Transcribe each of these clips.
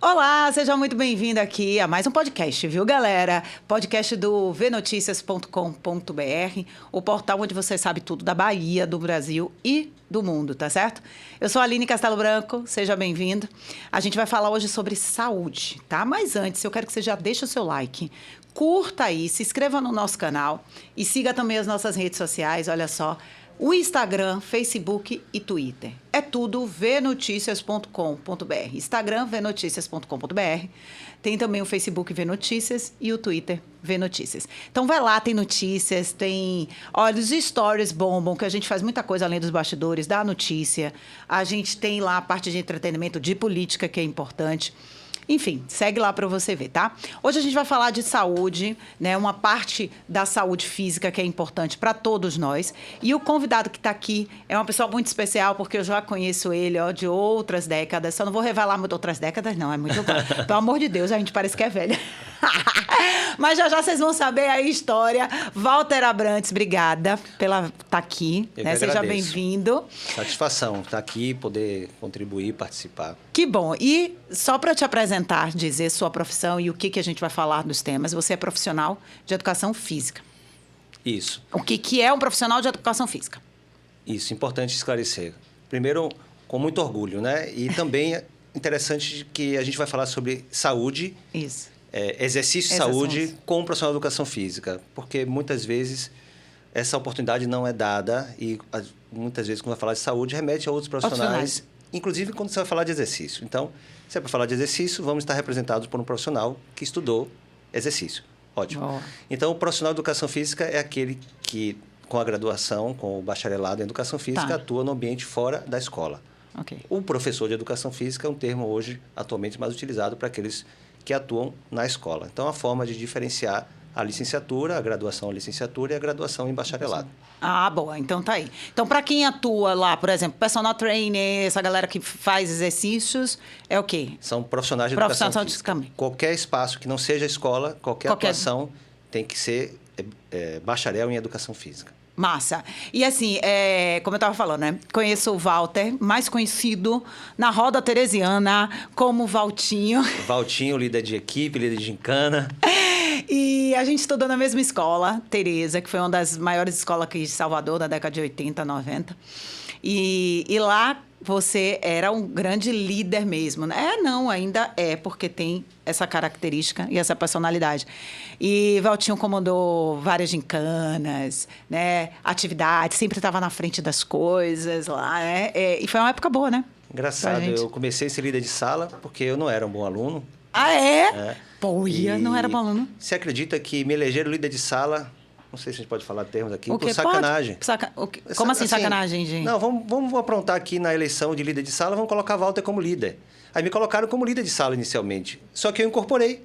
Olá, seja muito bem-vindo aqui a mais um podcast, viu, galera? Podcast do vnoticias.com.br, o portal onde você sabe tudo da Bahia, do Brasil e do mundo, tá certo? Eu sou a Aline Castelo Branco, seja bem-vindo. A gente vai falar hoje sobre saúde, tá? Mas antes, eu quero que você já deixe o seu like, curta aí, se inscreva no nosso canal e siga também as nossas redes sociais, olha só. O Instagram, Facebook e Twitter. É tudo vnoticias.com.br. Instagram, vnoticias.com.br. Tem também o Facebook Vnoticias e o Twitter Vnoticias. Então vai lá, tem notícias, tem... Olha, os stories bombam, que a gente faz muita coisa além dos bastidores, da notícia. A gente tem lá a parte de entretenimento, de política, que é importante. Enfim, segue lá para você ver, tá? Hoje a gente vai falar de saúde, né? Uma parte da saúde física que é importante para todos nós. E o convidado que está aqui é uma pessoa muito especial, porque eu já conheço ele, ó, de outras décadas. Só não vou revelar muito outras décadas, não. É muito... Pelo amor de Deus, a gente parece que é velha. Mas já já vocês vão saber a história. Walter Abrantes, obrigada pela estar aqui. Né? Seja bem-vindo. Satisfação estar aqui, poder contribuir, participar. Que bom. E só para te apresentar, dizer sua profissão e o que a gente vai falar dos temas, você é profissional de educação física. Isso. O que é um profissional de educação física? Isso, importante esclarecer. Primeiro, com muito orgulho, né? E também é interessante que a gente vai falar sobre saúde. Isso. Exercício de saúde com um profissional de educação física, porque muitas vezes essa oportunidade não é dada e muitas vezes quando vai falar de saúde remete a outros profissionais, inclusive quando você vai falar de exercício. Então, se é para falar de exercício, vamos estar representados por um profissional que estudou exercício. Ótimo. Oh. Então, o profissional de educação física é aquele que, com a graduação, com o bacharelado em educação física, atua no ambiente fora da escola. Okay. O professor de educação física é um termo hoje atualmente mais utilizado para aqueles que atuam na escola. Então, a forma de diferenciar a licenciatura, a graduação em licenciatura e a graduação em bacharelado. Ah, boa. Então, tá aí. Então, para quem atua lá, por exemplo, personal trainer, essa galera que faz exercícios, é o quê? São profissionais de educação física. Qualquer espaço que não seja escola, qualquer atuação tem que ser bacharel em educação física. Massa. E assim, como eu estava falando, né? Conheço o Walter, mais conhecido na roda teresiana como Valtinho. Valtinho, líder de equipe, líder de gincana. E a gente estudou na mesma escola, Teresa, que foi uma das maiores escolas aqui de Salvador, da década de 80, 90. E lá você era um grande líder mesmo, né? Não, ainda é, porque tem essa característica e essa personalidade. E Valtinho comandou várias gincanas, né? Atividades, sempre estava na frente das coisas lá, né? E foi uma época boa, né? Engraçado, eu comecei a ser líder de sala porque eu não era um bom aluno. Ah, é? Pô, não era bom aluno. Você acredita que me elegeram líder de sala... Não sei se a gente pode falar termos aqui. Por sacanagem. Como assim sacanagem, gente? Não, vamos aprontar aqui na eleição de líder de sala, vamos colocar a Walter como líder. Aí me colocaram como líder de sala inicialmente. Só que eu incorporei.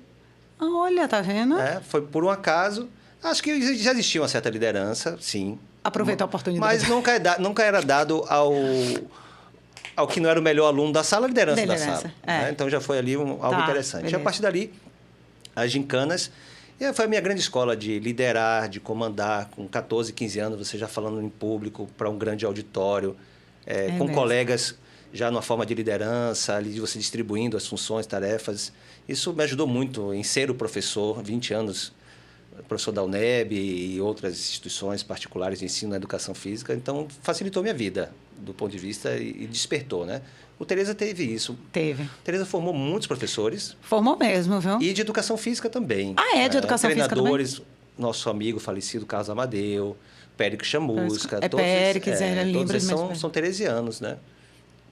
Olha, tá vendo? Foi por um acaso. Acho que já existia uma certa liderança, sim. Aproveitar a oportunidade. Mas nunca era dado ao que não era o melhor aluno da sala, a liderança da sala. Né? Então já foi ali algo interessante. Beleza. E a partir dali, as gincanas... E foi a minha grande escola de liderar, de comandar. Com 14, 15 anos, você já falando em público para um grande auditório, com mesmo. Colegas já numa forma de liderança, ali de você distribuindo as funções, tarefas. Isso me ajudou muito em ser o professor, 20 anos, professor da UNEB e outras instituições particulares de ensino na educação física. Então, facilitou minha vida do ponto de vista e despertou, né? O Teresa teve isso. Teve. Teresa formou muitos professores. Formou mesmo, viu? E de educação física também. Ah, é? De educação física também? Treinadores, nosso amigo falecido Carlos Amadeu, Péricles Chamusca. Péricles, todos eles são teresianos, né?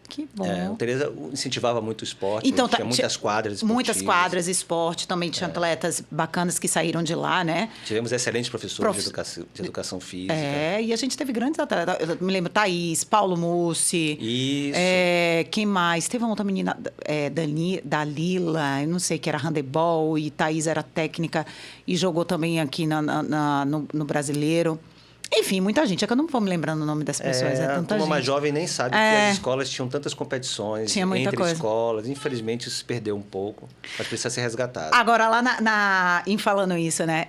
Que bom. O Teresa incentivava muito o esporte, então, tinha muitas quadras esportivas. Muitas quadras, esporte, também tinha atletas bacanas que saíram de lá, né? Tivemos excelentes professores de educação física. E a gente teve grandes atletas. Eu me lembro, Thaís, Paulo Mussi. Isso. Quem mais? Teve uma outra menina, Dalila, eu não sei, que era handebol, e Thaís era técnica e jogou também aqui no Brasileiro. Enfim, muita gente. É que eu não vou me lembrando o nome das pessoas. É tanta gente. Mais jovem nem sabe que as escolas tinham tantas competições entre escolas. Infelizmente, isso se perdeu um pouco, mas precisa ser resgatado. Agora, lá em falando isso, né?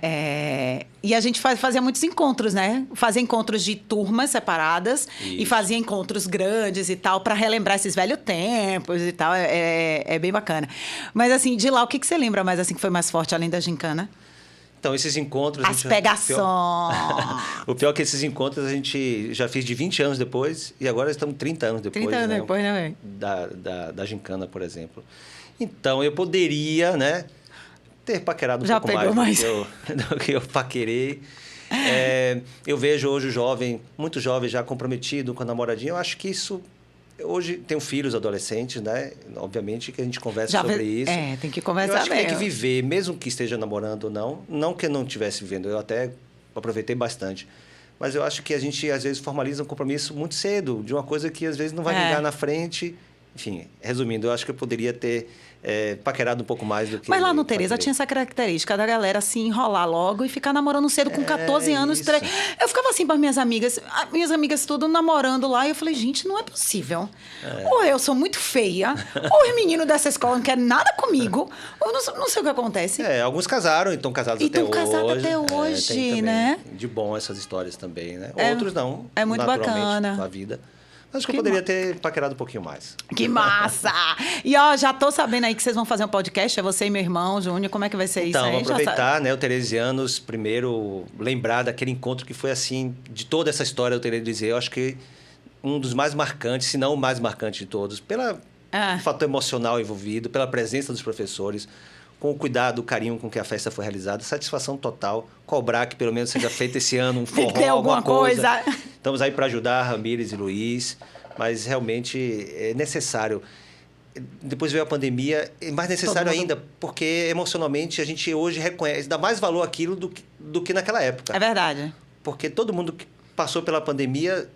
E a gente fazia muitos encontros, né? Fazia encontros de turmas separadas e fazia encontros grandes e tal, para relembrar esses velhos tempos e tal. É bem bacana. Mas, assim, de lá, o que você lembra mais, assim, que foi mais forte, além da gincana? Então, esses encontros... As pegações! O pior é que esses encontros a gente já fez de 20 anos depois e agora estamos 30 anos depois. 30 anos depois, né? Da gincana, por exemplo. Então, eu poderia, né, ter paquerado um pouco mais do que eu paquerei. Eu vejo hoje muito jovem já comprometido com a namoradinha. Eu acho que isso... Hoje tenho filhos adolescentes, né? Obviamente que a gente conversa sobre isso. Tem que conversar mesmo. Eu acho que tem que viver, mesmo que esteja namorando ou não. Não que eu não estivesse vivendo, eu até aproveitei bastante. Mas eu acho que a gente, às vezes, formaliza um compromisso muito cedo, de uma coisa que, às vezes, não vai vingar na frente. Enfim, resumindo, eu acho que eu poderia ter paquerado um pouco mais do que... Mas lá no Tereza tinha essa característica da galera se enrolar logo e ficar namorando cedo com 14 anos. Eu ficava assim para minhas amigas tudo namorando lá, e eu falei, gente, não é possível. Ou eu sou muito feia, ou os meninos dessa escola não querem nada comigo, ou não sei o que acontece. Alguns casaram e estão casados até hoje. Até hoje, né? De bom essas histórias também, né? Outros não. É muito bacana. Com a vida. Acho que eu poderia ter paquerado um pouquinho mais. Que massa! E, já tô sabendo aí que vocês vão fazer um podcast, é você e meu irmão, Júnior, como é que vai ser isso aí? Então, aproveitar, né, o Teresianos, primeiro, lembrar daquele encontro que foi assim, de toda essa história do Teresianos, eu acho que um dos mais marcantes, se não o mais marcante de todos, pelo fator emocional envolvido, pela presença dos professores, com o cuidado, o carinho com que a festa foi realizada, satisfação total, cobrar que pelo menos seja feito esse ano um forró, ter alguma coisa. Estamos aí para ajudar Ramires e Luiz, mas realmente é necessário. Depois veio a pandemia, é mais necessário ainda, porque emocionalmente a gente hoje reconhece, dá mais valor àquilo do que naquela época. É verdade. Porque todo mundo que passou pela pandemia,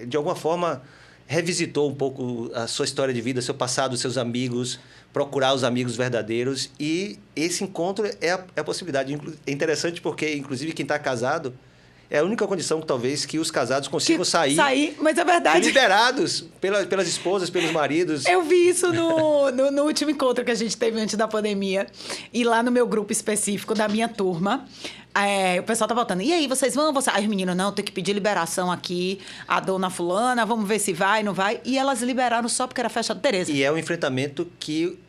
de alguma forma, revisitou um pouco a sua história de vida, seu passado, seus amigos, procurar os amigos verdadeiros. E esse encontro é a possibilidade. É interessante porque, inclusive, quem está casado... É a única condição, talvez, que os casados consigam sair, mas é verdade. Liberados pelas esposas, pelos maridos. Eu vi isso no último encontro que a gente teve antes da pandemia. E lá no meu grupo específico, da minha turma, o pessoal tá voltando. E aí, vocês vão? Aí os meninos, não, tem que pedir liberação aqui. A dona fulana, vamos ver se vai, não vai. E elas liberaram só porque era a festa do Tereza. E é um enfrentamento que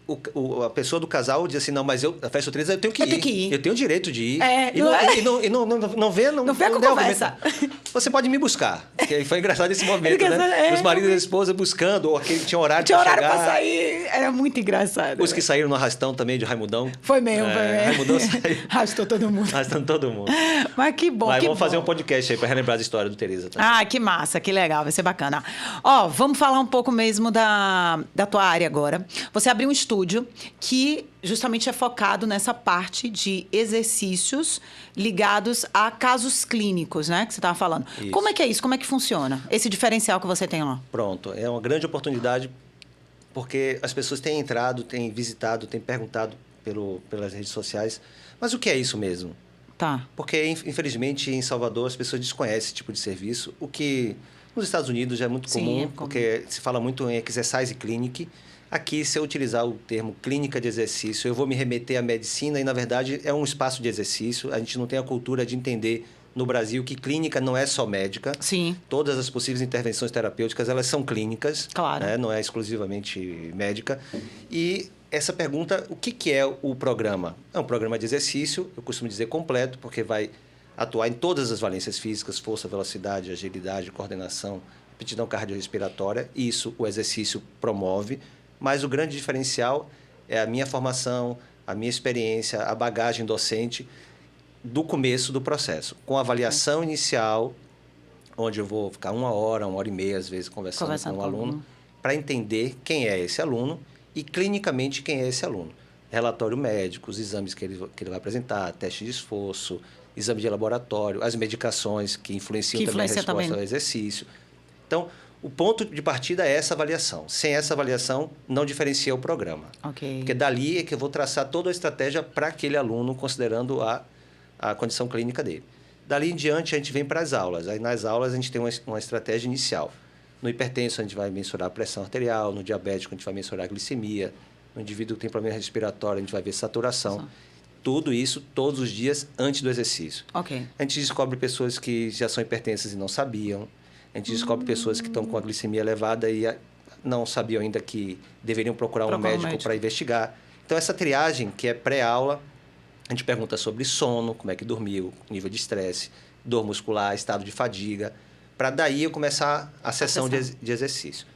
a pessoa do casal diz assim, não, mas a festa do Tereza eu tenho que ir. Eu tenho o direito de ir. Não vê com conversa. Você pode me buscar. Que foi engraçado esse momento, né? Os maridos e a esposa buscando, ou aquele que tinha horário para chegar. Tinha horário para sair. Era muito engraçado. Os que saíram no arrastão também de Raimundão. Foi mesmo. Raimundão saiu. Arrastou todo mundo. Arrastando todo mundo. Mas que bom, vamos fazer um podcast aí para relembrar a história do Tereza também. Que massa, que legal, vai ser bacana. Vamos falar um pouco mesmo da tua área agora. Você abriu um estúdio que justamente é focado nessa parte de exercícios ligados a casos clínicos, né? Que você estava falando. Isso. Como é que é isso? Como é que funciona? Esse diferencial que você tem lá? Pronto, é uma grande oportunidade porque as pessoas têm entrado, têm visitado, têm perguntado pelas redes sociais, mas o que é isso mesmo? Tá. Porque, infelizmente, em Salvador, as pessoas desconhecem esse tipo de serviço, o que nos Estados Unidos já é muito comum, porque se fala muito em exercise clinic. Aqui, se eu utilizar o termo clínica de exercício, eu vou me remeter à medicina e, na verdade, é um espaço de exercício. A gente não tem a cultura de entender no Brasil que clínica não é só médica. Sim. Todas as possíveis intervenções terapêuticas, elas são clínicas. Claro. Né? Não é exclusivamente médica. E essa pergunta, o que é o programa? É um programa de exercício, eu costumo dizer completo, porque vai atuar em todas as valências físicas, força, velocidade, agilidade, coordenação, aptidão cardiorrespiratória. Isso o exercício promove. Mas o grande diferencial é a minha formação, a minha experiência, a bagagem docente do começo do processo. Com a avaliação inicial, onde eu vou ficar 1 hora, 1h30, às vezes, conversando com um aluno, para entender quem é esse aluno e, clinicamente, quem é esse aluno. Relatório médico, os exames que ele vai apresentar, teste de esforço, exame de laboratório, as medicações que influenciam também a resposta ao exercício. Então, o ponto de partida é essa avaliação. Sem essa avaliação, não diferencia o programa. Okay. Porque dali é que eu vou traçar toda a estratégia para aquele aluno, considerando a condição clínica dele. Dali em diante, a gente vem para as aulas. Aí, nas aulas, a gente tem uma estratégia inicial. No hipertenso, a gente vai mensurar a pressão arterial. No diabético, a gente vai mensurar a glicemia. No indivíduo que tem problema respiratório, a gente vai ver saturação. Tudo isso todos os dias antes do exercício. Ok. A gente descobre pessoas que já são hipertensas e não sabiam. A gente descobre pessoas que estão com a glicemia elevada e não sabiam ainda que deveriam procurar um médico para investigar. Então, essa triagem, que é pré-aula, a gente pergunta sobre sono, como é que dormiu, nível de estresse, dor muscular, estado de fadiga, para daí eu começar a sessão de exercício.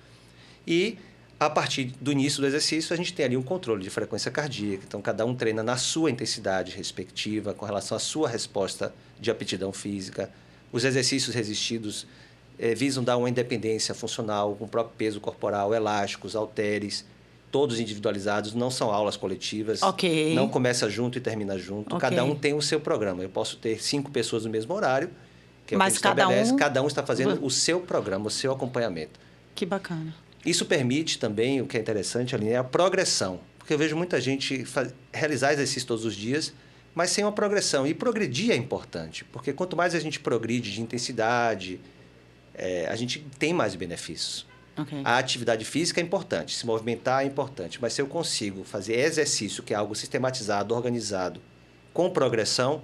E, a partir do início do exercício, a gente tem ali um controle de frequência cardíaca. Então, cada um treina na sua intensidade respectiva, com relação à sua resposta de aptidão física. Os exercícios resistidos visam dar uma independência funcional, com o próprio peso corporal, elásticos, halteres, todos individualizados, não são aulas coletivas. Ok. Não começa junto e termina junto. Okay. Cada um tem o seu programa. Eu posso ter 5 pessoas no mesmo horário, que é o que a gente cada estabelece. Cada um está fazendo o seu programa, o seu acompanhamento. Que bacana. Isso permite também, o que é interessante ali, é a progressão. Porque eu vejo muita gente realizar exercício todos os dias, mas sem uma progressão. E progredir é importante, porque quanto mais a gente progride de intensidade, a gente tem mais benefícios. Okay. A atividade física é importante, se movimentar é importante, mas se eu consigo fazer exercício, que é algo sistematizado, organizado, com progressão,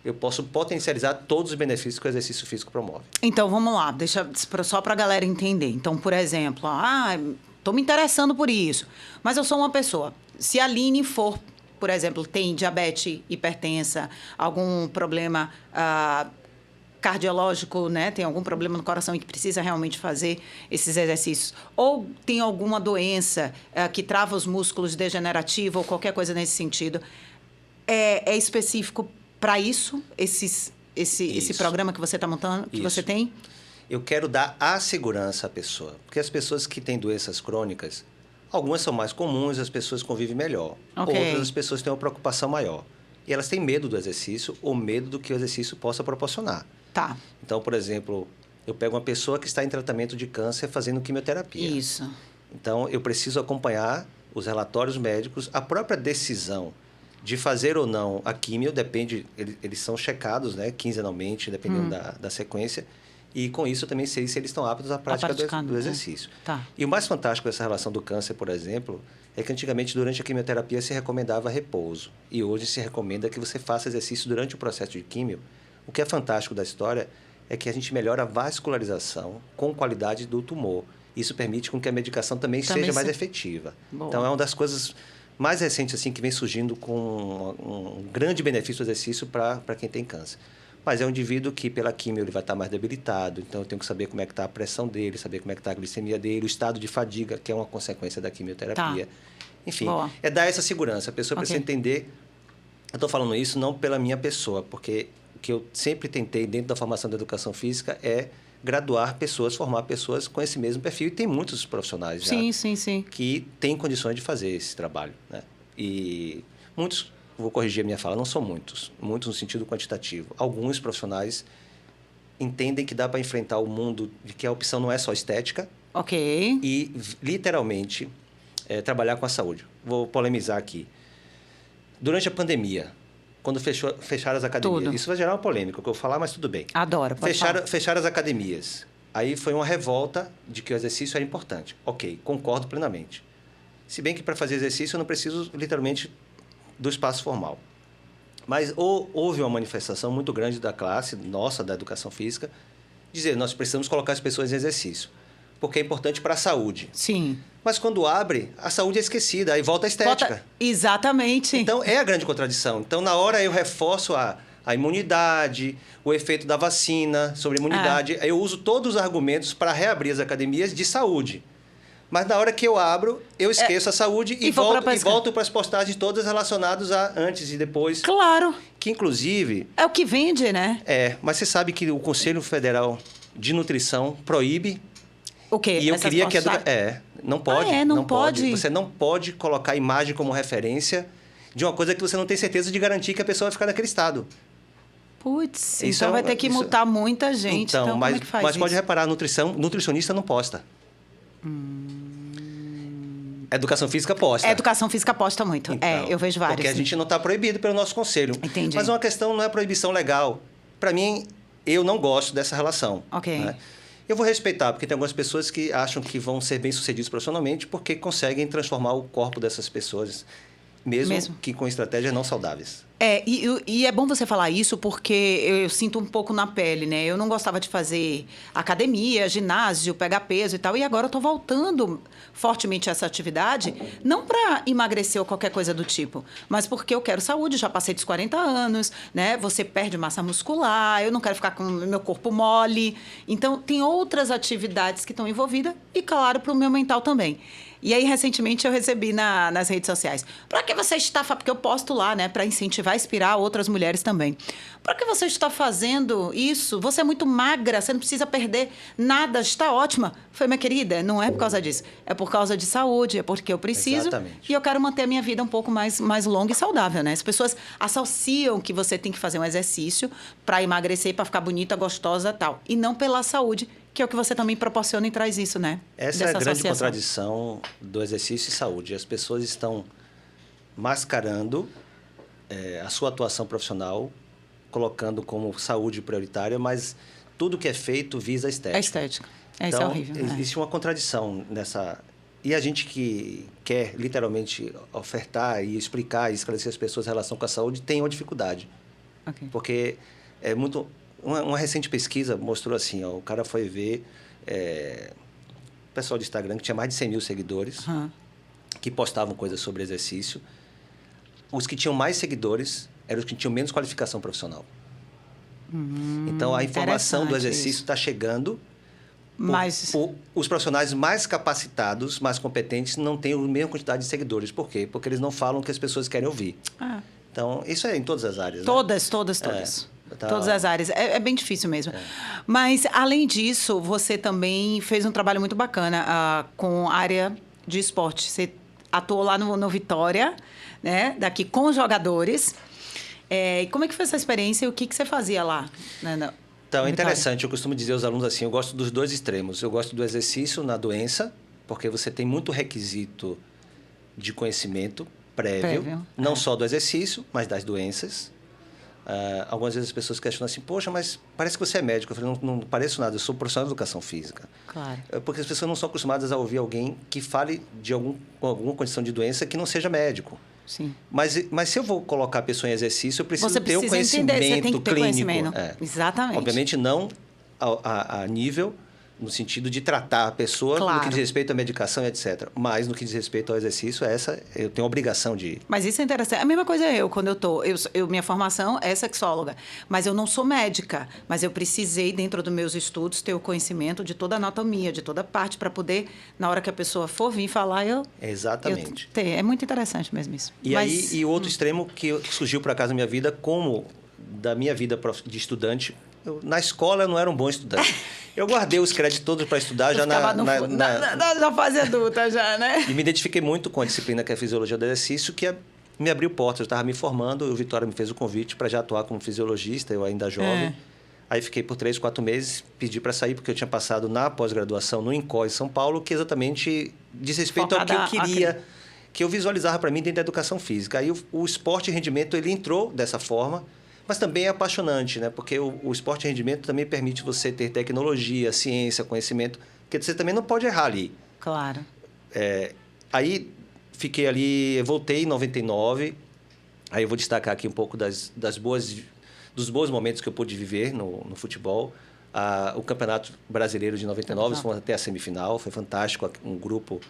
eu posso potencializar todos os benefícios que o exercício físico promove. Então, vamos lá, só para a galera entender. Então, por exemplo, estou me interessando por isso, mas eu sou uma pessoa. Se a Aline for, por exemplo, tem diabetes, hipertensa, algum problema cardiológico, né? Tem algum problema no coração e que precisa realmente fazer esses exercícios, ou tem alguma doença que trava os músculos, degenerativa ou qualquer coisa nesse sentido, é específico para isso, esse programa que você está montando, que você tem? Eu quero dar a segurança à pessoa, porque as pessoas que têm doenças crônicas, algumas são mais comuns, as pessoas convivem melhor. Okay. Outras as pessoas têm uma preocupação maior. E elas têm medo do exercício ou medo do que o exercício possa proporcionar. Tá. Então, por exemplo, eu pego uma pessoa que está em tratamento de câncer fazendo quimioterapia. Isso. Então, eu preciso acompanhar os relatórios médicos, a própria decisão de fazer ou não a químio depende, eles são checados, né, quinzenalmente, dependendo da sequência. E com isso eu também sei se eles estão aptos à prática do exercício. Tá. E o mais fantástico dessa relação do câncer, por exemplo, é que antigamente durante a quimioterapia se recomendava repouso. E hoje se recomenda que você faça exercício durante o processo de químio. O que é fantástico da história é que a gente melhora a vascularização com qualidade do tumor. Isso permite com que a medicação também seja mais efetiva. Boa. Então, é uma das coisas mais recentes assim, que vem surgindo com um grande benefício do exercício para quem tem câncer. Mas é um indivíduo que, pela quimio, ele vai estar mais debilitado. Então, eu tenho que saber como é que está a pressão dele, saber como é que está a glicemia dele, o estado de fadiga, que é uma consequência da quimioterapia. Tá. Enfim, é dar essa segurança. A pessoa precisa entender... Eu estou falando isso não pela minha pessoa, porque o que eu sempre tentei, dentro da formação da educação física, é graduar pessoas, formar pessoas com esse mesmo perfil. E tem muitos profissionais já que têm condições de fazer esse trabalho, né? E muitos... Vou corrigir a minha fala, não são muitos no sentido quantitativo. Alguns profissionais entendem que dá para enfrentar o mundo de que a opção não é só estética. Ok. E, literalmente, trabalhar com a saúde. Vou polemizar aqui. Durante a pandemia, quando fecharam as academias... Tudo. Isso vai gerar uma polêmica, o que eu vou falar, mas tudo bem. Adoro, pode falar. Fecharam as academias. Aí foi uma revolta de que o exercício era importante. Ok, concordo plenamente. Se bem que para fazer exercício eu não preciso, literalmente... do espaço formal. Mas houve uma manifestação muito grande da classe, nossa, da educação física, dizer, nós precisamos colocar as pessoas em exercício, porque é importante para a saúde. Sim. Mas quando abre, a saúde é esquecida, aí volta a estética. Exatamente. Então, é a grande contradição. Então, na hora eu reforço a imunidade, o efeito da vacina sobre a imunidade, eu uso todos os argumentos para reabrir as academias de saúde. Mas na hora que eu abro, eu esqueço a saúde e volto para as postagens todas relacionadas a antes e depois. Claro. Que, inclusive... é o que vende, né? Mas você sabe que o Conselho Federal de Nutrição proíbe... O quê? E eu queria que... não pode. Não pode. Você não pode colocar a imagem como referência de uma coisa que você não tem certeza de garantir que a pessoa vai ficar naquele estado. Putz, então vai ter que multar muita gente. Então como é que faz mas isso? Pode reparar, nutricionista não posta. Educação física posta. Educação física posta muito. Então, eu vejo vários. Porque a gente não está proibido pelo nosso conselho. Entendi. Mas uma questão não é proibição legal. para mim, eu não gosto dessa relação. Ok. Né? Eu vou respeitar, porque tem algumas pessoas que acham que vão ser bem-sucedidos profissionalmente porque conseguem transformar o corpo dessas pessoas, mesmo que com estratégias não saudáveis. E é bom você falar isso porque eu sinto um pouco na pele, né? Eu não gostava de fazer academia, ginásio, pegar peso e tal. E agora eu tô voltando fortemente a essa atividade, não para emagrecer ou qualquer coisa do tipo, mas porque eu quero saúde, já passei dos 40 anos, né? Você perde massa muscular, eu não quero ficar com o meu corpo mole. Então, tem outras atividades que estão envolvidas e, claro, para o meu mental também. E aí, recentemente, eu recebi nas redes sociais. Para que você está... Porque eu posto lá, né? Para incentivar, inspirar outras mulheres também. Para que você está fazendo isso? Você é muito magra, você não precisa perder nada, está ótima. Foi, minha querida, não é por causa disso. É por causa de saúde, é porque eu preciso. Exatamente. E eu quero manter a minha vida um pouco mais longa e saudável, né? As pessoas associam que você tem que fazer um exercício para emagrecer, para ficar bonita, gostosa e tal. E não pela saúde, que é o que você também proporciona e traz isso, né? Essa é a grande contradição do exercício e saúde. As pessoas estão mascarando a sua atuação profissional, colocando como saúde prioritária, mas tudo que é feito visa a estética. A estética. Então, isso é horrível. Existe uma contradição nessa... E a gente que quer, literalmente, ofertar e explicar e esclarecer as pessoas em relação com a saúde tem uma dificuldade. Okay. Porque é muito... Uma recente pesquisa mostrou assim, ó, o cara foi ver o pessoal do Instagram que tinha mais de 100 mil seguidores, que postavam coisas sobre exercício. Os que tinham mais seguidores eram os que tinham menos qualificação profissional. Então, a informação do exercício está chegando, mas os profissionais mais capacitados, mais competentes, não têm a mesma quantidade de seguidores. Por quê? Porque eles não falam o que as pessoas querem ouvir. Então, isso é em todas as áreas. Todas. Todas as áreas. É bem difícil mesmo. Mas, além disso, você também fez um trabalho muito bacana com a área de esporte. Você atuou lá no Vitória, né? Daqui com os jogadores. E como é que foi essa experiência e o que você fazia lá? Então, é interessante. Eu costumo dizer aos alunos assim, eu gosto dos dois extremos. Eu gosto do exercício na doença, porque você tem muito requisito de conhecimento prévio. Não só do exercício, mas das doenças. Algumas vezes as pessoas questionam assim, poxa, mas parece que você é médico. Eu falei, não pareço nada, eu sou profissional de educação física. Claro. Porque as pessoas não são acostumadas a ouvir alguém que fale de alguma condição de doença que não seja médico. Sim. Mas se eu vou colocar a pessoa em exercício, eu preciso ter um conhecimento entender, você tem que ter clínico. Conhecimento. Exatamente. Obviamente não a nível... no sentido de tratar a pessoa, claro, no que diz respeito à medicação e etc. Mas no que diz respeito ao exercício, eu tenho a obrigação de ir. Mas isso é interessante. A mesma coisa quando eu tô... minha formação é sexóloga, mas eu não sou médica. Mas eu precisei, dentro dos meus estudos, ter o conhecimento de toda a anatomia, de toda a parte, para poder, na hora que a pessoa for vir falar, Exatamente. É muito interessante mesmo isso. E o outro extremo que surgiu por acaso na minha vida, como da minha vida de estudante... na escola eu não era um bom estudante. Eu guardei os créditos todos para estudar já na fase adulta já, né? E me identifiquei muito com a disciplina que é a Fisiologia do Exercício, que me abriu portas. Eu estava me formando, o Vitória me fez o convite para já atuar como fisiologista, eu ainda jovem. Aí fiquei por 3, 4 meses, pedi para sair, porque eu tinha passado na pós-graduação no INCOI em São Paulo, que exatamente diz respeito ao que eu queria, que eu visualizava para mim dentro da educação física. Aí o esporte e rendimento, ele entrou dessa forma, mas também é apaixonante, né? Porque o esporte de rendimento também permite você ter tecnologia, ciência, conhecimento, porque você também não pode errar ali. Claro. Aí fiquei ali, voltei em 99, aí eu vou destacar aqui um pouco dos bons momentos que eu pude viver no futebol. O Campeonato Brasileiro de 99, fomos até a semifinal, foi fantástico, um grupo...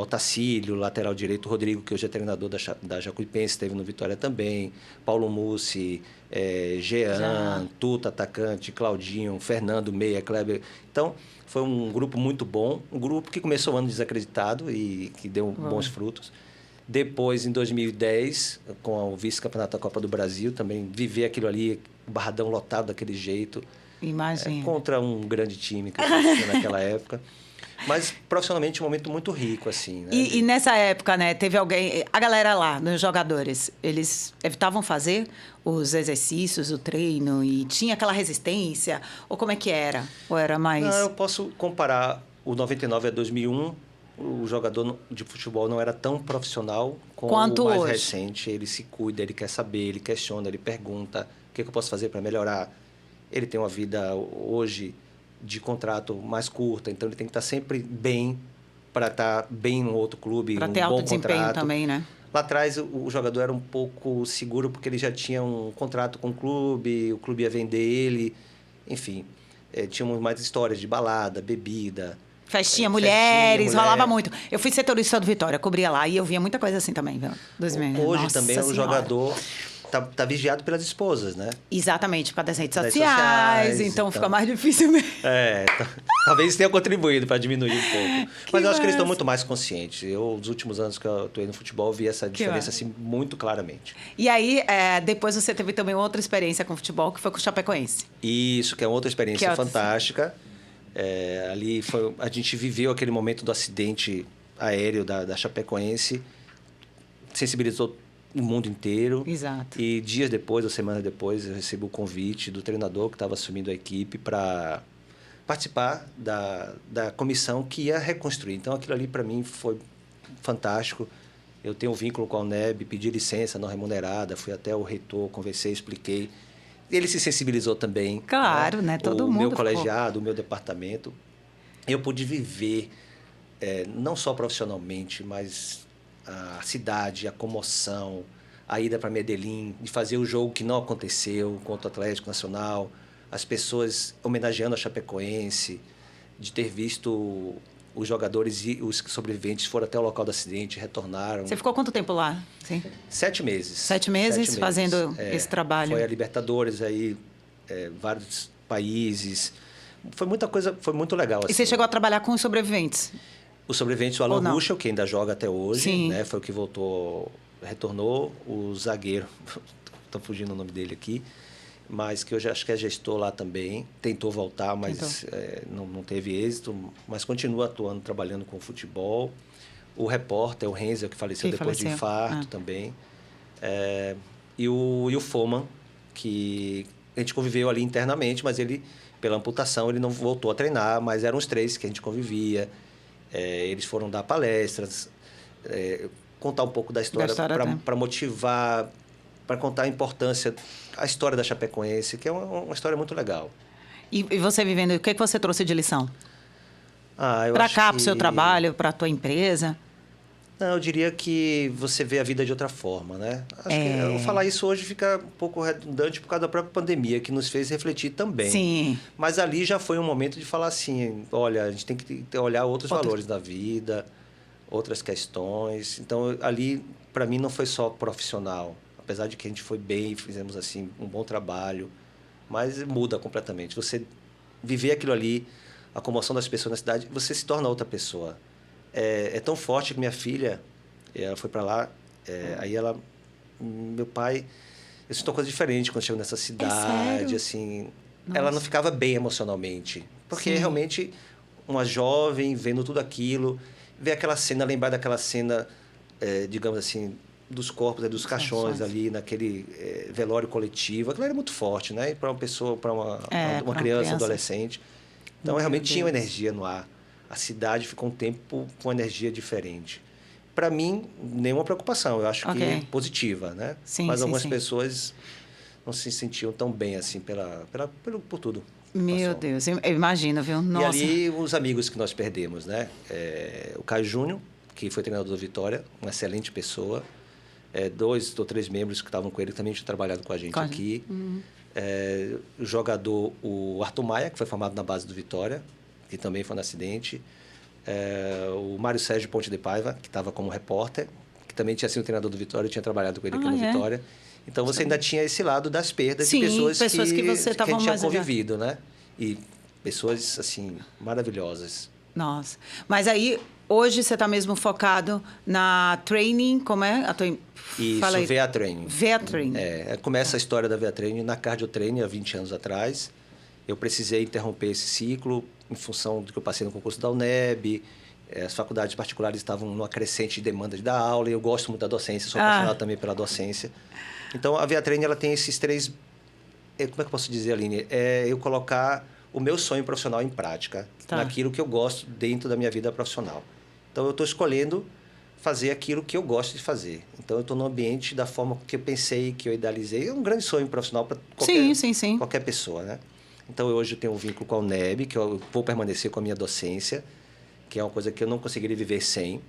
Otacílio, lateral direito, Rodrigo, que hoje é treinador da Jacuipense, esteve no Vitória também, Paulo Mussi, Jean, Tuta, atacante, Claudinho, Fernando, Meia, Kleber. Então, foi um grupo muito bom, um grupo que começou o ano desacreditado e que deu bons frutos. Depois, em 2010, com o vice-campeonato da Copa do Brasil, também viver aquilo ali, o Barradão lotado daquele jeito. Imagina. Contra um grande time que existia naquela época. Mas, profissionalmente, um momento muito rico, assim. Né? E nessa época, né, teve alguém... A galera lá, nos jogadores, eles evitavam fazer os exercícios, o treino, e tinha aquela resistência? Ou como é que era? Ou era mais... Não, eu posso comparar o 99 a 2001. O jogador de futebol não era tão profissional quanto o mais recente. Ele se cuida, ele quer saber, ele questiona, ele pergunta o que eu posso fazer para melhorar. Ele tem uma vida hoje de contrato mais curta, então ele tem que estar sempre bem para estar bem no outro clube, para ter alto desempenho também, né? Lá atrás, o jogador era um pouco seguro porque ele já tinha um contrato com o clube ia vender ele, enfim. Tínhamos mais histórias de balada, bebida. Festinha, mulheres, rolava muito. Eu fui setorista do Vitória, cobria lá e eu via muita coisa assim também, viu? Hoje Nossa também o jogador tá vigiado pelas esposas, né? Exatamente, por causa das redes sociais, então fica mais difícil mesmo. Talvez tenha contribuído para diminuir um pouco. Mas eu acho que eles estão muito mais conscientes. Nos últimos anos que eu atuei no futebol, vi essa diferença assim, muito claramente. E aí, depois você teve também outra experiência com futebol, que foi com o Chapecoense. Isso, que é outra experiência fantástica. Ali a gente viveu aquele momento do acidente aéreo da Chapecoense, sensibilizou o mundo inteiro. Exato. E dias depois, ou semanas depois, eu recebi o convite do treinador que estava assumindo a equipe para participar da comissão que ia reconstruir. Então, aquilo ali, para mim, foi fantástico. Eu tenho um vínculo com a UNEB, pedi licença não remunerada, fui até o reitor, conversei, expliquei. Ele se sensibilizou também. Claro, né? Todo mundo. O meu colegiado, o meu departamento. Eu pude viver, não só profissionalmente, mas a cidade, a comoção, a ida para Medellín, de fazer o jogo que não aconteceu contra o Atlético Nacional, as pessoas homenageando a Chapecoense, de ter visto os jogadores e os sobreviventes foram até o local do acidente, retornaram. Você ficou quanto tempo lá? Sim. 7 meses. 7 meses fazendo esse trabalho. Foi a Libertadores aí, vários países. Foi muita coisa, foi muito legal. E você chegou a trabalhar com os sobreviventes? Os sobreviventes, o Alan Ruschel, que ainda joga até hoje, Sim. né? Foi o que retornou. O zagueiro, estou fugindo o nome dele aqui, mas que eu acho que é gestor lá também. Tentou voltar, mas não teve êxito, mas continua atuando, trabalhando com futebol. O repórter, o Renzel, que faleceu depois de infarto também. E o Foman, que a gente conviveu ali internamente, mas ele, pela amputação, ele não voltou a treinar, mas eram os 3 que a gente convivia. Eles foram dar palestras, contar um pouco da história para motivar, para contar a importância, a história da Chapecoense, que é uma história muito legal. E você vivendo, o que você trouxe de lição? Para cá, para o seu trabalho, para a tua empresa? Não, eu diria que você vê a vida de outra forma, né? Acho que eu falar isso hoje fica um pouco redundante por causa da própria pandemia, que nos fez refletir também. Sim. Mas ali já foi um momento de falar assim, olha, a gente tem que olhar outros valores da vida, outras questões. Então, ali, para mim, não foi só profissional. Apesar de que a gente foi bem, fizemos assim um bom trabalho, mas muda completamente. Você viver aquilo ali, a comoção das pessoas na cidade, você se torna outra pessoa. É tão forte que minha filha, ela foi para lá, meu pai, eu sinto uma coisa diferente quando chego nessa cidade, assim, Nossa. Ela não ficava bem emocionalmente, porque Sim. realmente uma jovem vendo tudo aquilo, ver aquela cena, lembrar daquela cena, digamos assim, dos corpos, dos caixões ali naquele velório coletivo, aquilo era muito forte, né? Para uma pessoa, para uma criança, adolescente, então realmente tinha uma energia no ar. A cidade ficou um tempo com energia diferente. Para mim, nenhuma preocupação. Eu acho que positiva, né? Sim, mas algumas pessoas não se sentiam tão bem assim por tudo. Meu Deus, eu imagino, viu? Nossa. E ali, os amigos que nós perdemos, né? O Caio Júnior, que foi treinador do Vitória, uma excelente pessoa. 2 ou 3 membros que estavam com ele, que também tinham trabalhado com a gente aqui. Uhum. O jogador, o Arthur Maia, que foi formado na base do Vitória, que também foi no acidente. O Mário Sérgio Ponte de Paiva, que estava como repórter, que também tinha sido treinador do Vitória, tinha trabalhado com ele aqui no Vitória. Então, você ainda tinha esse lado das perdas de pessoas que você que a gente tinha convivido, né? E pessoas, assim, maravilhosas. Nossa. Mas aí, hoje, você está mesmo focado na training, como é? Isso, VA Training. VA Training. Começa a história da VA Training na Cardio Training, há 20 anos atrás. Eu precisei interromper esse ciclo em função do que eu passei no concurso da UNEB. As faculdades particulares estavam numa crescente demanda de dar aula. E eu gosto muito da docência, sou apaixonado também pela docência. Então, a VA Training ela tem esses 3... Como é que eu posso dizer, Aline? Eu colocar o meu sonho profissional em prática, naquilo que eu gosto dentro da minha vida profissional. Então, eu estou escolhendo fazer aquilo que eu gosto de fazer. Então, eu estou no ambiente da forma que eu pensei, que eu idealizei. É um grande sonho profissional para qualquer pessoa, né? Então, hoje eu tenho um vínculo com a UNEB, que eu vou permanecer com a minha docência, que é uma coisa que eu não conseguiria viver sem.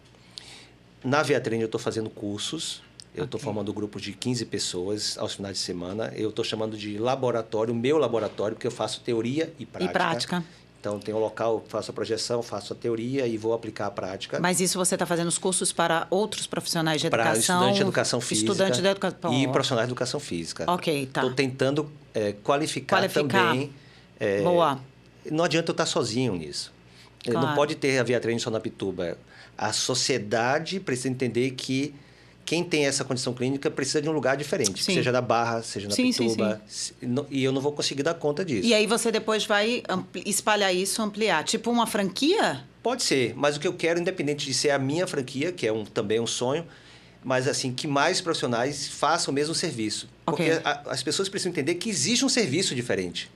Na Viatrine, eu estou fazendo cursos. Eu estou formando um grupo de 15 pessoas aos finais de semana. Eu estou chamando de laboratório, meu laboratório, porque eu faço teoria e prática. Então, tem um local, faço a projeção, faço a teoria e vou aplicar a prática. Mas isso você está fazendo os cursos para outros profissionais de educação? Para estudante de educação física. Estudante de educação. E profissionais de educação física. Ok, tá. Estou tentando qualificar também. Boa. Não adianta eu estar sozinho nisso. Claro. Não pode ter a Viatrine só na Pituba. A sociedade precisa entender que quem tem essa condição clínica precisa de um lugar diferente. Seja na Barra, seja na Pituba. Sim. E eu não vou conseguir dar conta disso. E aí você depois vai espalhar isso, ampliar. Tipo uma franquia? Pode ser, mas o que eu quero, independente de ser a minha franquia, que é também um sonho, mas assim, que mais profissionais façam o mesmo serviço. Okay. Porque as pessoas precisam entender que existe um serviço diferente.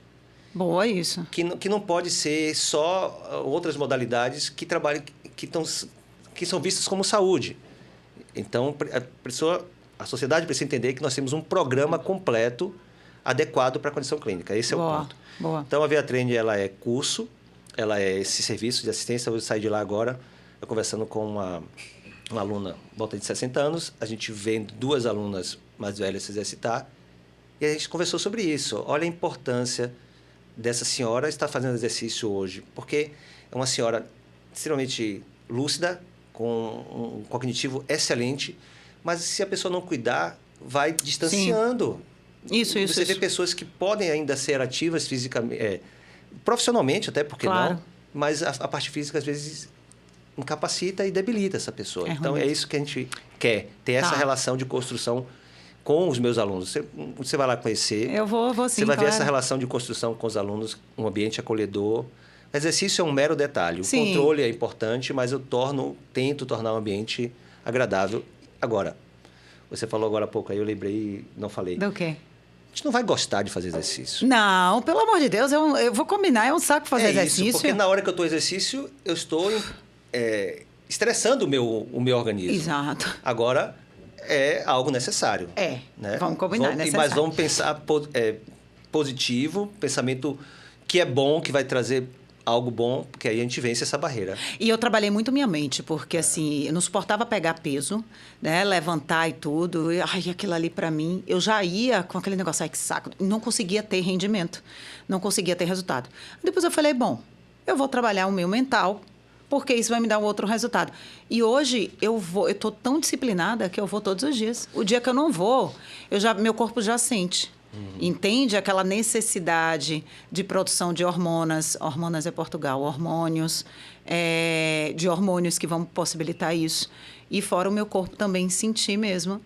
Boa isso. Que não pode ser só outras modalidades que trabalham, que são vistas como saúde. Então, a sociedade precisa entender que nós temos um programa completo adequado para a condição clínica. Esse é o ponto. Boa. Então, a Viatrine, ela é curso, ela é esse serviço de assistência. Eu vou sair de lá agora, eu conversando com uma aluna, volta de 60 anos, a gente vendo 2 alunas mais velhas se exercitar, e a gente conversou sobre isso. Olha a importância dessa senhora estar fazendo exercício hoje, porque é uma senhora extremamente lúcida, com um cognitivo excelente, mas se a pessoa não cuidar, vai distanciando. Sim. Você vê pessoas que podem ainda ser ativas fisicamente, profissionalmente até, porque não, mas a parte física às vezes incapacita e debilita essa pessoa. Então é isso que a gente quer, ter essa relação de construção com os meus alunos. Você vai lá conhecer. Eu vou sim, você vai ver essa relação de construção com os alunos, um ambiente acolhedor. O exercício é um mero detalhe. O controle é importante, mas eu tento tornar o ambiente agradável. Agora, você falou agora há pouco, aí eu lembrei e não falei. Do quê? A gente não vai gostar de fazer exercício. Não, pelo amor de Deus, eu vou combinar, é um saco fazer exercício. Isso, porque na hora que eu estou em exercício, eu estou estressando o meu organismo. Exato. Agora, é algo necessário. Né? Vamos combinar, necessário. Mas vamos pensar positivo, pensamento que é bom, que vai trazer algo bom, porque aí a gente vence essa barreira. E eu trabalhei muito minha mente, porque assim, eu não suportava pegar peso, né, levantar e tudo. Aquilo ali para mim, eu já ia com aquele negócio, que saco, não conseguia ter rendimento, não conseguia ter resultado. Depois eu falei, bom, eu vou trabalhar o meu mental, porque isso vai me dar um outro resultado. E hoje eu tô tão disciplinada que eu vou todos os dias. O dia que eu não vou, meu corpo já sente. Entende aquela necessidade de produção de hormonas é Portugal, hormônios, de hormônios que vão possibilitar isso. E fora o meu corpo também sentir mesmo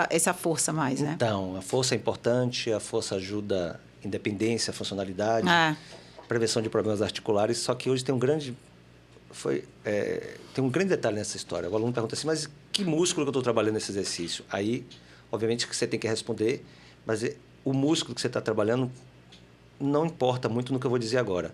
essa força mais, né? Então, a força é importante, a força ajuda independência, funcionalidade, prevenção de problemas articulares, só que hoje tem um grande detalhe nessa história. O aluno pergunta assim, mas que músculo que eu estou trabalhando nesse exercício? Aí, obviamente, que você tem que responder, mas o músculo que você está trabalhando não importa muito no que eu vou dizer agora.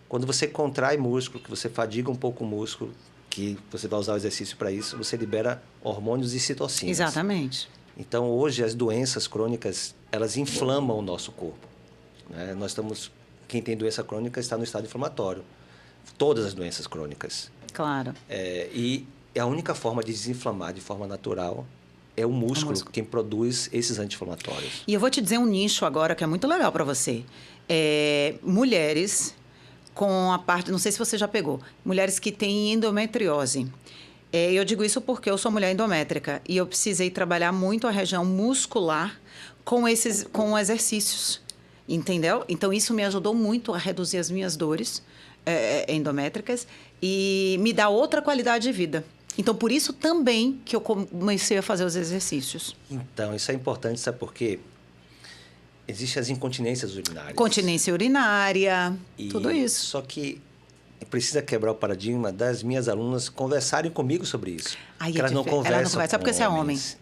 Quando você contrai músculo, que você fadiga um pouco o músculo, que você vai usar o exercício para isso, você libera hormônios e citocinas. Exatamente. Então, hoje, as doenças crônicas, elas inflamam o nosso corpo. Né? Quem tem doença crônica está no estado inflamatório. Todas as doenças crônicas. Claro. E a única forma de desinflamar de forma natural é o músculo quem produz esses anti-inflamatórios. E eu vou te dizer um nicho agora que é muito legal para você. Mulheres com a parte... Não sei se você já pegou. Mulheres que têm endometriose. Eu digo isso porque eu sou mulher endométrica e eu precisei trabalhar muito a região muscular com exercícios. Entendeu? Então, isso me ajudou muito a reduzir as minhas dores endométricas e me dá outra qualidade de vida. Então, por isso também que eu comecei a fazer os exercícios. Então, isso é importante, sabe por quê? Existem as incontinências urinárias. Continência urinária, tudo isso. Só que precisa quebrar o paradigma das minhas alunas conversarem comigo sobre isso. Porque elas não conversam. Ela não conversa, é porque você é homem. Isso.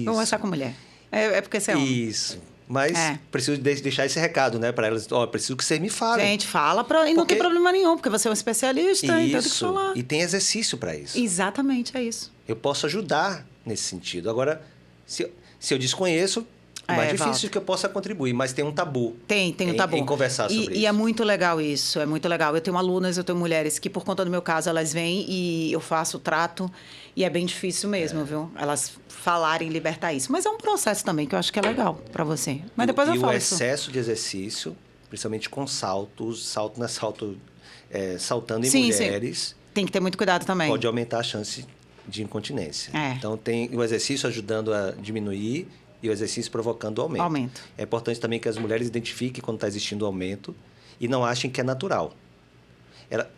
Vou conversar com mulher. É porque você é homem. Isso. Mas preciso deixar esse recado, né? Para elas, preciso que você me fale. Gente, fala e não tem problema nenhum, porque você é um especialista, então tem que falar. E tem exercício para isso. Exatamente, é isso. Eu posso ajudar nesse sentido. Agora, se eu desconheço, mais difícil que eu possa contribuir, mas tem um tabu. Tem um tabu. Em conversar sobre isso. E é muito legal isso, é muito legal. Eu tenho alunas, eu tenho mulheres que, por conta do meu caso, elas vêm e eu faço o trato, e é bem difícil mesmo, viu? Elas falarem, libertar isso. Mas é um processo também que eu acho que é legal para você. Mas depois eu falo isso. E o excesso de exercício, principalmente com saltos, saltando em mulheres... Sim. Tem que ter muito cuidado também. Pode aumentar a chance de incontinência. Então, tem o exercício ajudando a diminuir e o exercício provocando o aumento. É importante também que as mulheres identifiquem quando está existindo o aumento e não achem que é natural.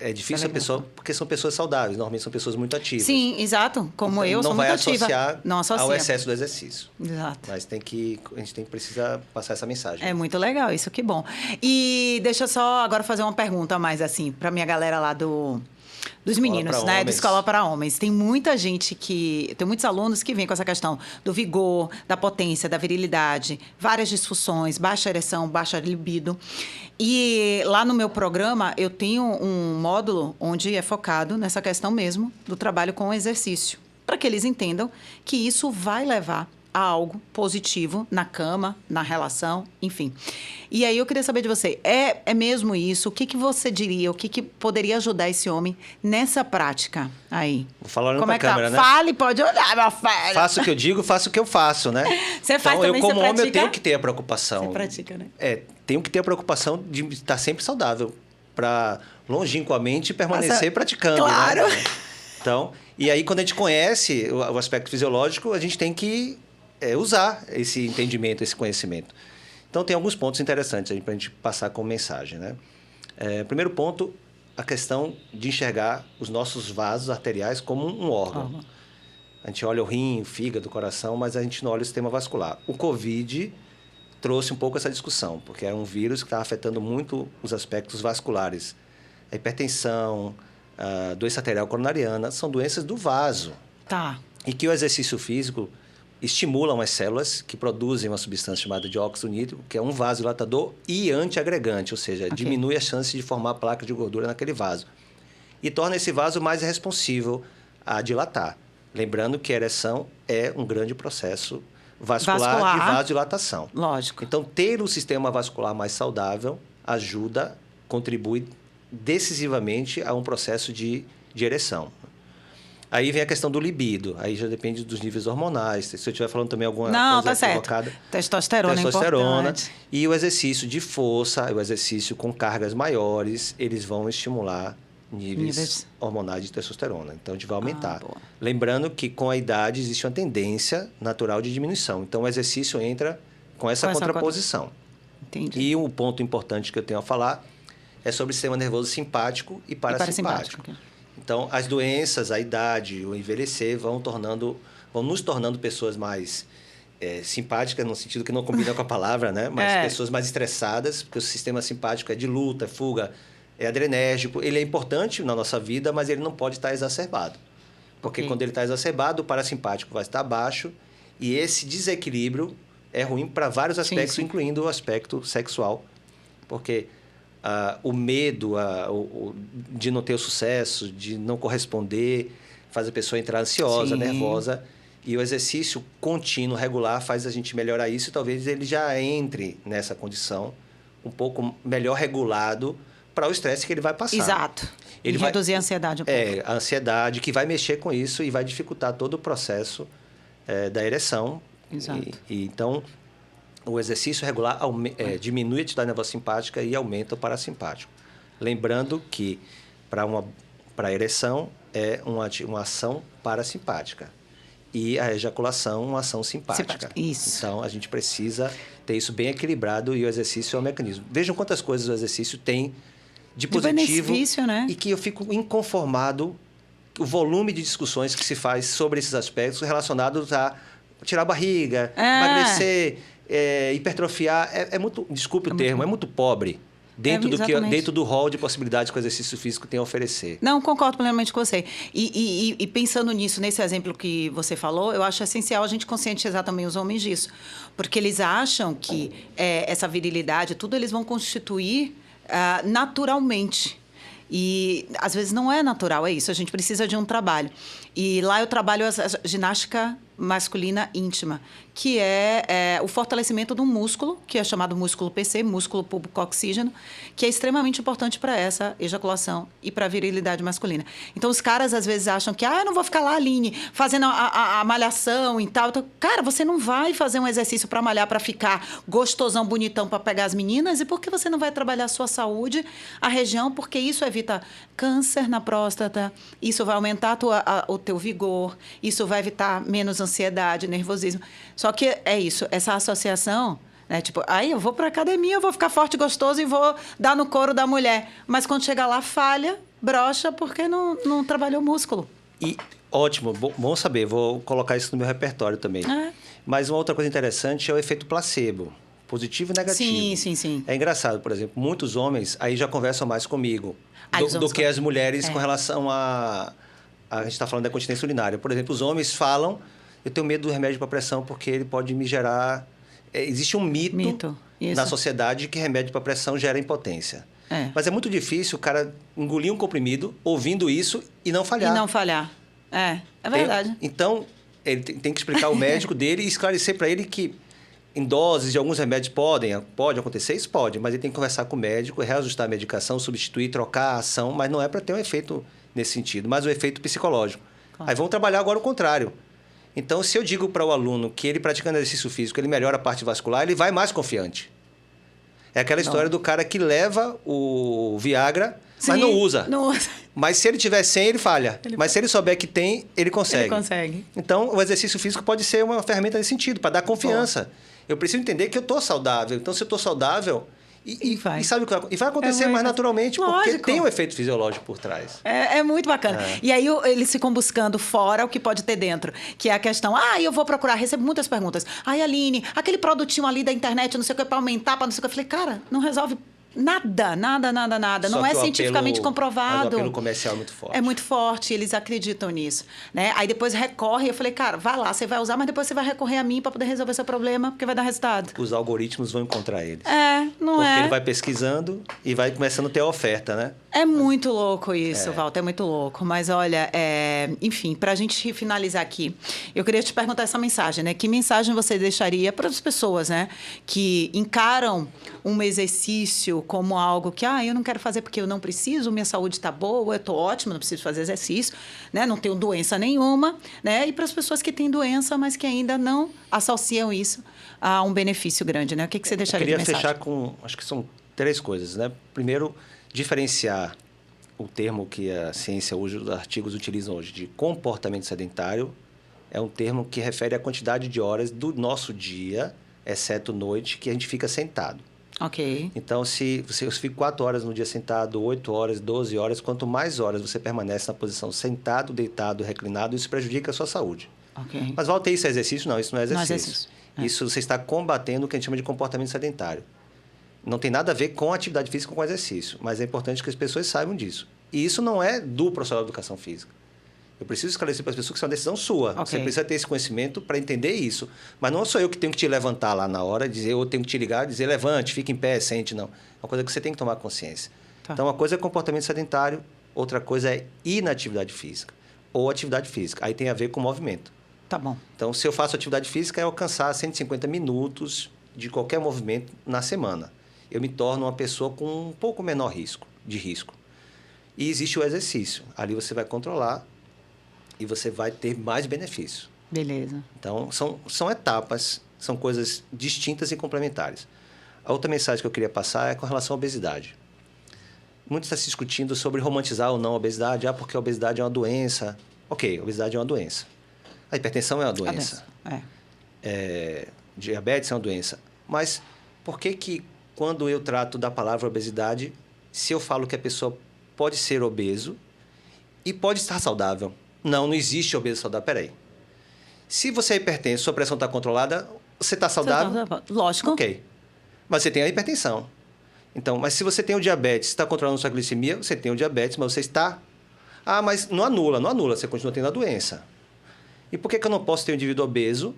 É difícil a pessoa, porque são pessoas saudáveis, normalmente são pessoas muito ativas. Sim, exato. Como eu, sou muito ativa. Não vai associar ao excesso do exercício. Exato. Mas a gente precisar passar essa mensagem. É muito legal isso, que bom. E deixa eu só agora fazer uma pergunta mais assim, para minha galera lá dos meninos, né? Da Escola para Homens. Tem muita gente tem muitos alunos que vêm com essa questão do vigor, da potência, da virilidade, várias disfunções, baixa ereção, baixa libido. E lá no meu programa, eu tenho um módulo onde é focado nessa questão mesmo do trabalho com o exercício, para que eles entendam que isso vai levar a algo positivo na cama, na relação, enfim. E aí eu queria saber de você, é mesmo isso? O que você diria? O que poderia ajudar esse homem nessa prática aí? Vou falar para a câmera, né? Fale, pode olhar, meu filho. Faço o que eu digo, faço o que eu faço, né? Você faz então, também, eu como homem, eu tenho que ter a preocupação. Você pratica, né? Tenho que ter a preocupação de estar sempre saudável, para longínquamente permanecer praticando. Claro. Né? Então, e aí quando a gente conhece o aspecto fisiológico, a gente tem que usar esse entendimento, esse conhecimento. Então, tem alguns pontos interessantes para a gente passar como mensagem, né? Primeiro ponto, a questão de enxergar os nossos vasos arteriais como um órgão. A gente olha o rim, o fígado, o coração, mas a gente não olha o sistema vascular. O Covid trouxe um pouco essa discussão, porque era um vírus que estava afetando muito os aspectos vasculares. A hipertensão, a doença arterial coronariana, são doenças do vaso. Tá. E que o exercício físico estimulam as células que produzem uma substância chamada de óxido nítrico, que é um vasodilatador e antiagregante, ou seja, diminui a chance de formar placa de gordura naquele vaso. E torna esse vaso mais responsivo a dilatar. Lembrando que a ereção é um grande processo vascular. De vasodilatação. Lógico. Então, ter um sistema vascular mais saudável contribui decisivamente a um processo de ereção. Aí vem a questão do libido. Aí já depende dos níveis hormonais. Se eu estiver falando também alguma coisa equivocada. Testosterona é importante. E o exercício de força, o exercício com cargas maiores, eles vão estimular níveis hormonais de testosterona. Então, a gente vai aumentar. Lembrando que com a idade existe uma tendência natural de diminuição. Então, o exercício entra com essa contraposição. Entendi. E um ponto importante que eu tenho a falar é sobre o sistema nervoso simpático e parasimpático. Então, as doenças, a idade, o envelhecer vão nos tornando pessoas mais simpáticas, no sentido que não combina com a palavra, né? Mas pessoas mais estressadas, porque o sistema simpático é de luta, fuga, é adrenérgico. Ele é importante na nossa vida, mas ele não pode estar exacerbado. Porque quando ele está exacerbado, o parasimpático vai estar baixo e esse desequilíbrio é ruim para vários aspectos, incluindo o aspecto sexual. Porque o medo de não ter o sucesso, de não corresponder, faz a pessoa entrar ansiosa, nervosa. E o exercício contínuo, regular, faz a gente melhorar isso e talvez ele já entre nessa condição um pouco melhor regulado para o estresse que ele vai passar. Exato. Ele vai reduzir a ansiedade um pouco. A ansiedade que vai mexer com isso e vai dificultar todo o processo da ereção. Exato. Então, o exercício regular diminui a atividade nervosa simpática e aumenta o parasimpático. Lembrando que para a ereção é uma ação parasimpática e a ejaculação uma ação simpática. Isso. Então, a gente precisa ter isso bem equilibrado e o exercício é um mecanismo. Vejam quantas coisas o exercício tem de positivo, benefício, né? E que eu fico inconformado o volume de discussões que se faz sobre esses aspectos relacionados a tirar a barriga, emagrecer, hipertrofiar. É muito, desculpe o termo, é muito pobre dentro do rol de possibilidades que o exercício físico tem a oferecer. Não, concordo plenamente com você. E pensando nisso, nesse exemplo que você falou, eu acho essencial a gente conscientizar também os homens disso. Porque eles acham que essa virilidade, tudo eles vão constituir naturalmente. E às vezes não é natural, é isso. A gente precisa de um trabalho. E lá eu trabalho a ginástica masculina íntima, que é o fortalecimento do músculo, que é chamado músculo PC, músculo púbico-oxígeno, que é extremamente importante para essa ejaculação e para a virilidade masculina. Então, os caras, às vezes, acham que, eu não vou ficar lá, Aline, fazendo a malhação e tal. Então, cara, você não vai fazer um exercício para malhar, para ficar gostosão, bonitão, para pegar as meninas, e por que você não vai trabalhar a sua saúde, a região? Porque isso evita câncer na próstata, isso vai aumentar o teu vigor, isso vai evitar menos ansiedade, nervosismo. Só que é isso, essa associação, né? Tipo, aí eu vou para academia, eu vou ficar forte e gostoso e vou dar no couro da mulher. Mas quando chega lá, falha, brocha, porque não trabalhou o músculo. E ótimo, bom saber, vou colocar isso no meu repertório também. Mas uma outra coisa interessante é o efeito placebo, positivo e negativo. Sim. É engraçado, por exemplo, muitos homens aí já conversam mais comigo do que as mulheres com relação a gente está falando da continência urinária. Por exemplo, os homens falam, eu tenho medo do remédio para pressão porque ele pode me gerar... existe um mito na sociedade que remédio para pressão gera impotência. Mas é muito difícil o cara engolir um comprimido ouvindo isso e não falhar. É verdade. Então, ele tem que explicar ao médico dele e esclarecer para ele que em doses de alguns remédios pode acontecer, isso pode, mas ele tem que conversar com o médico, reajustar a medicação, substituir, trocar a ação, mas não é para ter um efeito nesse sentido, mas o efeito psicológico. Claro. Aí vamos trabalhar agora o contrário. Então, se eu digo para o aluno que ele praticando exercício físico, ele melhora a parte vascular, ele vai mais confiante. É aquela história do cara que leva o Viagra, mas não usa. Mas se ele tiver sem, ele falha. Mas se ele souber que tem, ele consegue. Então, o exercício físico pode ser uma ferramenta nesse sentido, para dar confiança. Eu preciso entender que eu estou saudável. Então, se eu estou saudável... E sabe o que vai acontecer mais naturalmente, porque tem um efeito fisiológico por trás. É muito bacana. E aí eles ficam buscando fora o que pode ter dentro, que é a questão, eu vou procurar, recebo muitas perguntas. Aline, aquele produtinho ali da internet, não sei o que, para aumentar, para não sei o que. Eu falei, cara, não resolve nada. Só não é cientificamente comprovado. Mas o apelo comercial é muito forte. É muito forte, eles acreditam nisso. Né? Aí depois recorre, eu falei, cara, vai lá, você vai usar, mas depois você vai recorrer a mim para poder resolver seu problema, porque vai dar resultado. Os algoritmos vão encontrar eles. Porque ele vai pesquisando e vai começando a ter a oferta, né? É muito louco isso, Walter, é muito louco. Mas olha, enfim, para a gente finalizar aqui, eu queria te perguntar essa mensagem, né? Que mensagem você deixaria para as pessoas, né? Que encaram um exercício como algo que, eu não quero fazer porque eu não preciso, minha saúde está boa, eu estou ótima, não preciso fazer exercício, né? Não tenho doença nenhuma, né? E para as pessoas que têm doença, mas que ainda não associam isso a um benefício grande, né? O que você deixaria de mensagem? Eu queria fechar com, acho que são 3 coisas, né? Primeiro, diferenciar o termo que a ciência hoje, os artigos utilizam hoje, de comportamento sedentário, é um termo que refere à quantidade de horas do nosso dia, exceto noite, que a gente fica sentado. Ok. Então, se você fica 4 horas no dia sentado, 8 horas, 12 horas, quanto mais horas você permanece na posição sentado, deitado, reclinado, isso prejudica a sua saúde. Ok. Mas, Walter, isso é exercício? Não, isso não é exercício. Não é exercício. Isso você está combatendo o que a gente chama de comportamento sedentário. Não tem nada a ver com atividade física ou com exercício, mas é importante que as pessoas saibam disso. E isso não é do profissional de educação física. Eu preciso esclarecer para as pessoas que isso é uma decisão sua. Okay. Você precisa ter esse conhecimento para entender isso. Mas não sou eu que tenho que te levantar lá na hora, dizer, eu tenho que te ligar, dizer, levante, fique em pé, sente, não. É uma coisa que você tem que tomar consciência. Tá. Então, uma coisa é comportamento sedentário, outra coisa é inatividade física ou atividade física. Aí tem a ver com movimento. Tá bom. Então, se eu faço atividade física, é alcançar 150 minutos de qualquer movimento na semana. Eu me torno uma pessoa com um pouco menor risco. E existe o exercício. Ali você vai controlar e você vai ter mais benefício. Beleza. Então, são etapas, são coisas distintas e complementares. A outra mensagem que eu queria passar é com relação à obesidade. Muito está se discutindo sobre romantizar ou não a obesidade. Porque a obesidade é uma doença. Ok, a obesidade é uma doença. A hipertensão é uma doença. Diabetes é uma doença. Mas por que quando eu trato da palavra obesidade, se eu falo que a pessoa pode ser obeso e pode estar saudável? Não existe obeso saudável. Peraí. Se você é hipertenso, sua pressão está controlada, você está saudável? Lógico. Ok. Mas você tem a hipertensão. Então, mas se você tem o diabetes, está controlando sua glicemia, você tem o diabetes, mas você está... mas não anula, você continua tendo a doença. E por que eu não posso ter um indivíduo obeso,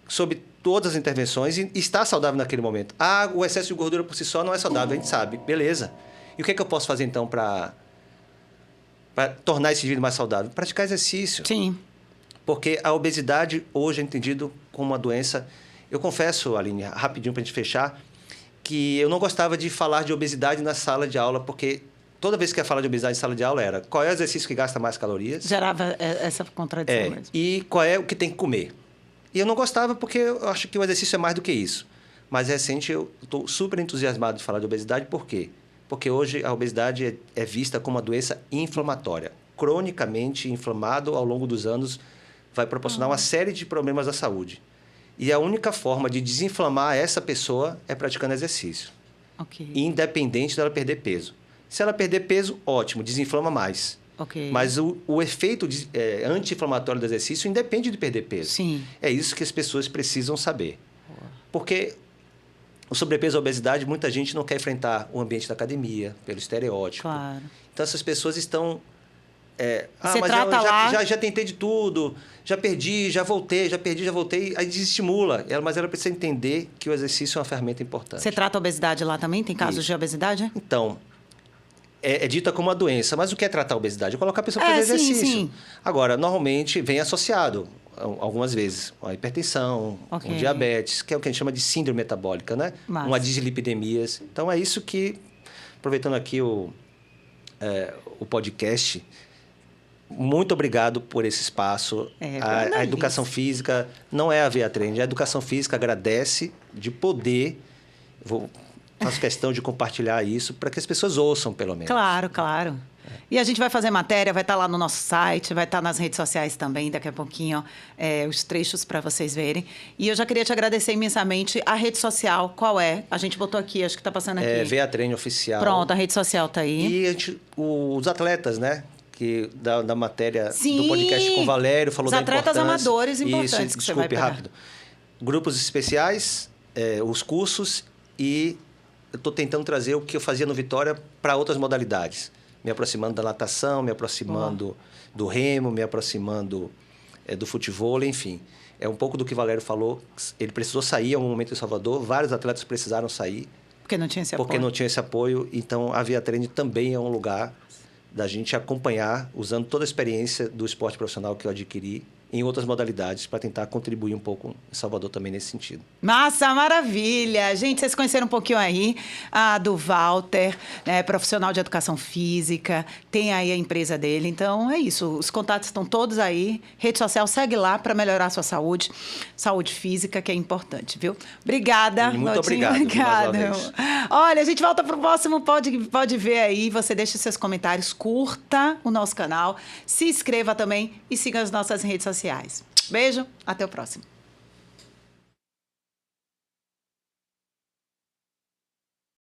sob todas as intervenções, e estar saudável naquele momento? O excesso de gordura por si só não é saudável, a gente sabe. Beleza. E o que eu posso fazer, então, para tornar esse indivíduo mais saudável? Praticar exercício. Sim. Porque a obesidade hoje é entendido como uma doença... Eu confesso, Aline, rapidinho para a gente fechar, que eu não gostava de falar de obesidade na sala de aula, porque toda vez que ia falar de obesidade em sala de aula era qual é o exercício que gasta mais calorias. Gerava essa contradição mesmo. E qual é o que tem que comer. E eu não gostava porque eu acho que o exercício é mais do que isso. Mas recente eu estou super entusiasmado de falar de obesidade. Por quê? Porque hoje a obesidade é vista como uma doença inflamatória. Cronicamente inflamado ao longo dos anos vai proporcionar uma série de problemas à saúde. E a única forma de desinflamar essa pessoa é praticando exercício. Okay. Independente dela perder peso. Se ela perder peso, ótimo, desinflama mais. Okay. Mas o efeito anti-inflamatório do exercício independe de perder peso. Sim. É isso que as pessoas precisam saber. Porque o sobrepeso e a obesidade, muita gente não quer enfrentar o ambiente da academia, pelo estereótipo. Claro. Então, essas pessoas estão... Você mas trata eu já tentei de tudo, já perdi, já voltei, aí desestimula. Mas ela precisa entender que o exercício é uma ferramenta importante. Você trata a obesidade lá também? Tem casos de obesidade? Então, é dita como uma doença, mas o que é tratar a obesidade? É colocar a pessoa para fazer exercício. Sim. Agora, normalmente vem associado, algumas vezes, a hipertensão, um diabetes, que é o que a gente chama de síndrome metabólica, né? Uma dislipidemias. Então, é isso que, aproveitando aqui o podcast... Muito obrigado por esse espaço. A educação física não é a Veia Trend. A educação física agradece de poder... Faço questão de compartilhar isso para que as pessoas ouçam, pelo menos. Claro, claro. E a gente vai fazer matéria, vai estar lá no nosso site, vai estar nas redes sociais também, daqui a pouquinho, os trechos para vocês verem. E eu já queria te agradecer imensamente. A rede social, qual é? A gente botou aqui, acho que está passando aqui. Veia Trend Oficial. Pronto, a rede social está aí. E os atletas, né? Que da matéria do podcast com o Valério, falou da importância. Os atletas amadores importantes isso, desculpe, rápido. Grupos especiais, os cursos e eu estou tentando trazer o que eu fazia no Vitória para outras modalidades. Me aproximando da natação, me aproximando do remo, me aproximando do futebol, enfim. É um pouco do que o Valério falou. Ele precisou sair em um momento em Salvador, vários atletas precisaram sair. Porque não tinha esse apoio. Então, a Via Trend também é um lugar da gente acompanhar, usando toda a experiência do esporte profissional que eu adquiri em outras modalidades, para tentar contribuir um pouco em Salvador também nesse sentido. Massa, maravilha! Gente, vocês conheceram um pouquinho aí do Walter, né, profissional de educação física, tem aí a empresa dele. Então, é isso. Os contatos estão todos aí. Rede social, segue lá para melhorar a sua saúde física, que é importante, viu? Obrigada. Muito obrigado. Olha, a gente volta para o próximo Pode Ver aí. Você deixa seus comentários, curta o nosso canal, se inscreva também e siga as nossas redes sociais. Beijo, até o próximo.